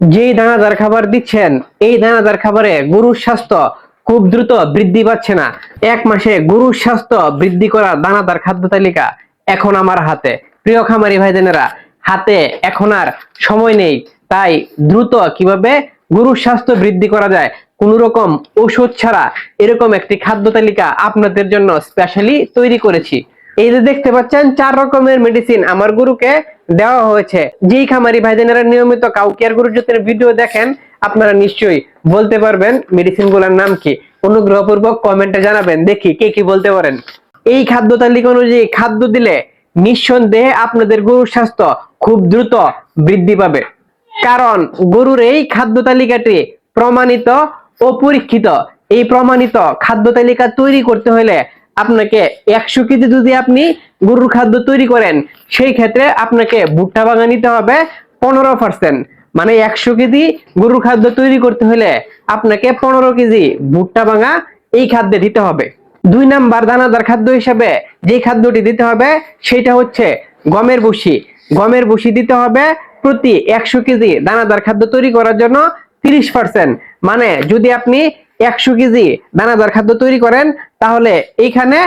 যে দানাদার খাবার দিচ্ছেন এই দানাদার খাবারে গরুর স্বাস্থ্য খুব দ্রুত বৃদ্ধি পাচ্ছে না। এক মাসে গরুর স্বাস্থ্য বৃদ্ধি করার দানাদার খাদ্য তালিকা এখন আমার হাতে। প্রিয় খামারি ভাইজানেরা, হাতে এখন আর সময় নেই, তাই দ্রুত কিভাবে গরুর স্বাস্থ্য বৃদ্ধি করা যায় কোন রকম ঔষধ ছাড়া এরকম একটি খাদ্য তালিকা আপনাদের জন্য স্পেশালি তৈরি করেছি। এই যে দেখতে পাচ্ছেন 4 রকমের মেডিসিন আমার গরুকে দেওয়া হয়েছে। যেই খামারি ভাইজানেরা নিয়মিত কাউ কেয়ার গরুর যত্নের ভিডিও দেখেন আপনারা নিশ্চয়ই বলতে পারবেন মেডিসিন গুলোর নাম কি। অনুগ্রহপূর্বক কমেন্টে জানাবেন, দেখি কে কি বলতে পারেন। এই খাদ্য তালিকা অনুযায়ী খাদ্য দিলে নিঃসন্দেহে আপনাদের গরুর স্বাস্থ্য খুব দ্রুত বৃদ্ধি পাবে, কারণ গরুর এই খাদ্য তালিকাটি প্রমাণিত ও পরীক্ষিত। এই প্রমাণিত খাদ্য তালিকা তৈরি করতে হলে আপনাকে 100 কেজি যদি আপনি গরুর খাদ্য তৈরি করেন, সেই ক্ষেত্রে আপনাকে ভুট্টা ভাঙা নিতে হবে 15%। মানে 100 কেজি গরুর খাদ্য তৈরি করতে হলে আপনাকে 15 কেজি ভুট্টা ভাঙা এই খাদ্যে দিতে হবে। 2 নাম্বার দানাদার খাদ্য হিসেবে যে খাদ্যটি দিতে হবে সেটা হচ্ছে গমের ভুসি। গমের ভুসি দিতে হবে প্রতি 100 কেজি দানাদার খাদ্য তৈরি করার জন্য 30%। মানে যদি আপনি 100 কেজি দানাদার খাদ্য তৈরি করেন তাহলে এইখানে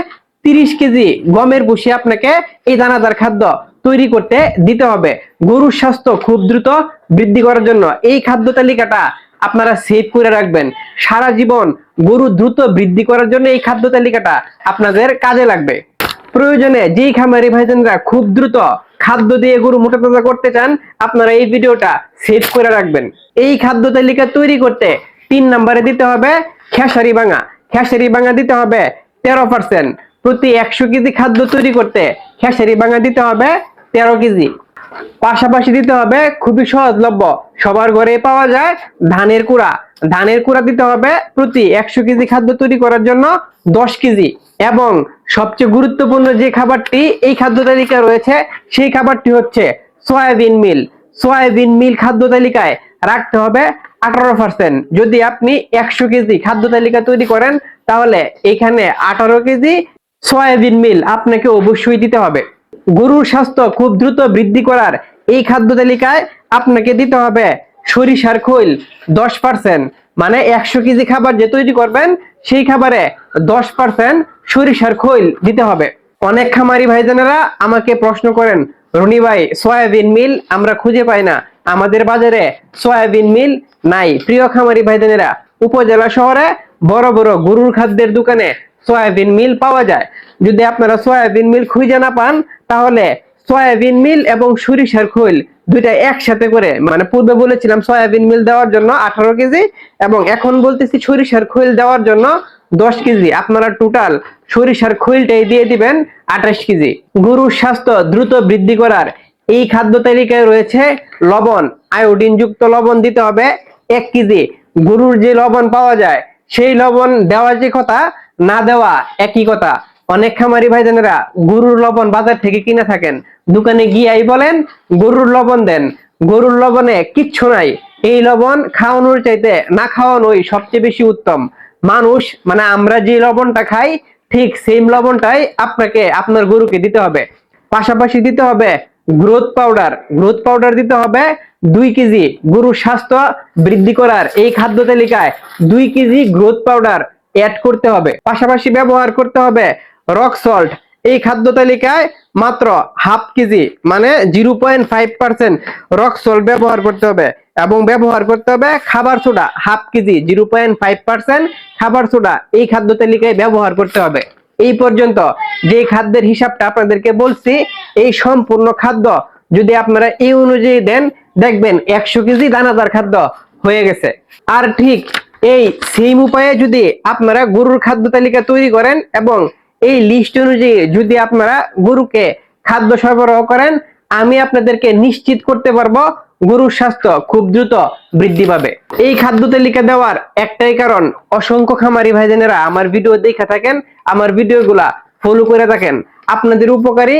30 কেজি গমের ভুসি আপনাকে এই দানাদার খাদ্য তৈরি করতে দিতে হবে গরুর স্বাস্থ্য খুব দ্রুত বৃদ্ধি করার জন্য। এই খাদ্য তালিকাটা আপনারা সেভ করে রাখবেন, সারা জীবন গরু দ্রুত বৃদ্ধি করার জন্য এই খাদ্য তালিকাটা আপনাদের কাজে লাগবে। প্রয়োজনে যেই খামারি ভাইজানরা খুব দ্রুত খাদ্য দিয়ে গরু মোটা তাজা করতে চান, আপনারা এই ভিডিওটা সেভ করে রাখবেন। এই খাদ্য তালিকা তৈরি করতে 3 নম্বরে দিতে হবে খেসারি ভাঙা। খেসারি ভাঙা দিতে হবে 13%। প্রতি 100 কেজি খাদ্য তৈরি করতে খেসারি ভাঙা দিতে হবে 13 কেজি। পাশাপাশি দিতে হবে খুবই সহজলভ্য, সবার ঘরে পাওয়া যায় ধানের কুড়া। ধানের কুড়া দিতে হবে প্রতি 100 কেজি খাদ্য তৈরি করার জন্য 10 কেজি। এবং সবচেয়ে গুরুত্বপূর্ণ যে খাবারটি এই খাদ্য তালিকায় রয়েছে সেই খাবারটি হচ্ছে সয়াবিন মিল। সয়াবিন মিল খাদ্য তালিকায় রাখতে হবে 18%। যদি আপনি 100 কেজি খাদ্য তালিকা তৈরি করেন তাহলে এখানে 18 কেজি সয়াবিন মিল আপনাকে অবশ্যই দিতে হবে। গরুর স্বাস্থ্য খুব দ্রুত বৃদ্ধি করার এই খাদ্য তালিকায় আপনাকে দিতে হবে সরিষার খৈল 10%। মানে 100 কেজি খাবার যে তৈরি করবেন সেই খাবারে 10% সরিষার খৈল দিতে হবে। অনেক খামারি ভাইজানেরা আমাকে প্রশ্ন করেন, রনি ভাই সয়াবিন মিল আমরা খুঁজে পাই না, আমাদের বাজারে সয়াবিন মিল নাই। প্রিয় খামারি ভাইজানেরা, উপজেলা শহরে বড় বড় গরুর খাদ্যের দোকানে সয়াবিন মিল পাওয়া যায়। যদি আপনারা সয়াবিন মিল খুঁজে না পান তাহলে সয়াবিন মিল এবং সরিষার খৈল দুইটা একসাথে করে, মানে পূর্বে বলেছিলাম সয়াবিন মিল দেওয়ার জন্য 18 কেজি এবং এখন বলতেছি সরিষার খৈল দেওয়ার জন্য 10 কেজি। আপনারা টোটাল সরিষার খৈলটাই দিয়ে দিবেন 28 কেজি। গরুর স্বাস্থ্য দ্রুত বৃদ্ধি করার এই খাদ্য তালিকায় রয়েছে লবণ। আয়োডিন যুক্ত লবণ দিতে হবে 1 কেজি। গরুর যে লবণ পাওয়া যায় সেই লবণ দেওয়া যে কথা না দেওয়া একই কথা। অনেক খামারি ভাইজানেরা গরুর লবণ বাজার থেকে কিনে থাকেন, দোকানে গিয়েই বলেন গরুর লবণ দেন, গরুর লবণে কিচ্ছু নাই। এই লবণ খাওয়ানোর চাইতে না খাওয়ানোই সবচেয়ে বেশি উত্তম। মানুষ মানে আমরা যে লবণটা খাই ঠিক সেম লবণটাই আপনাকে আপনার গরুকে দিতে হবে। পাশাপাশি দিতে হবে গ্রোথ পাউডার। গ্রোথ পাউডার দিতে হবে 2 কেজি। গরুর স্বাস্থ্য বৃদ্ধি করার এই খাদ্য তালিকায় 2 কেজি গ্রোথ পাউডার অ্যাড করতে হবে। পাশাপাশি ব্যবহার করতে হবে রক সল্ট। এই খাদ্য তালিকায় মাত্র হাফ কেজি মানে 0.5% রক সল্ট ব্যবহার করতে হবে এবং ব্যবহার করতে হবে খাবার সোডা হাফ কেজি 0.5% খাবার সোডা এই খাদ্য তালিকায় ব্যবহার করতে হবে। এই পর্যন্ত যে খাদ্যের হিসাবটা আপনাদেরকে বলছি এই সম্পূর্ণ খাদ্য যদি আপনারা এই অনুযায়ী দেন দেখবেন 100 কেজি দানাদার খাদ্য হয়ে গেছে। আর ঠিক এই সেম উপায়ে যদি আপনারা গরুর খাদ্য তালিকা তৈরি করেন এবং এই লিস্ট অনুযায়ী যদি আপনারা গরুকে খাদ্য সরবরাহ করেন, আমি আপনাদেরকে নিশ্চিত করতে পারবো গরুর স্বাস্থ্য খুব দ্রুত বৃদ্ধি পাবে। এই খাদ্য তালিকা দেওয়ার একটাই কারণ, অসংখ্য খামারি ভাইজানেরা আমার ভিডিও দেখে থাকেন, আমার ভিডিওগুলা ফলো করে থাকেন। আপনাদের উপকারী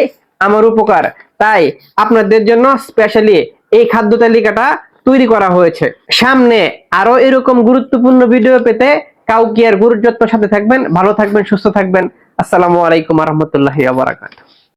আমার উপকার, তাই আপনাদের জন্য স্পেশালি এই খাদ্য তালিকাটা তৈরি করা হয়েছে। সামনে আরো এরকম গুরুত্বপূর্ণ ভিডিও পেতে কাউ কেয়ার গরুর যত্নের সাথে থাকবেন। ভালো থাকবেন, সুস্থ থাকবেন। আসসালামু আলাইকুম ওয়া রাহমাতুল্লাহি ওয়া বারাকাতুহু।